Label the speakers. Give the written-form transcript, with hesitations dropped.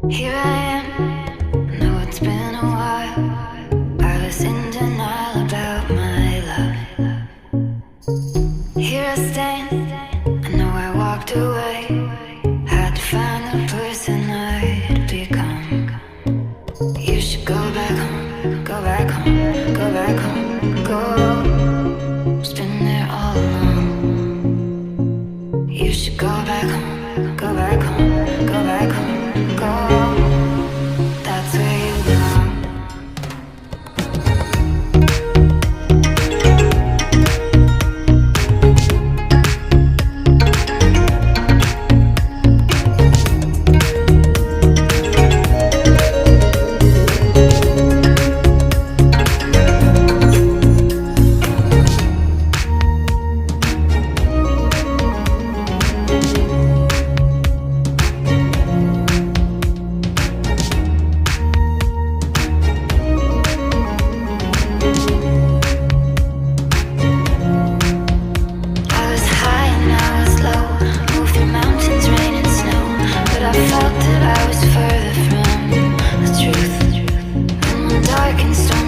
Speaker 1: Here I am, know it's been a while. I was in denial about my love. Here I stand, I know I walked away. Had to find the person I'd become. You should go back home, go back home, go back home, go. It's been there all along. You should go back home, go back home, go back home, go. That's where you belong. I felt that I was further from the truth. And the dark and stormy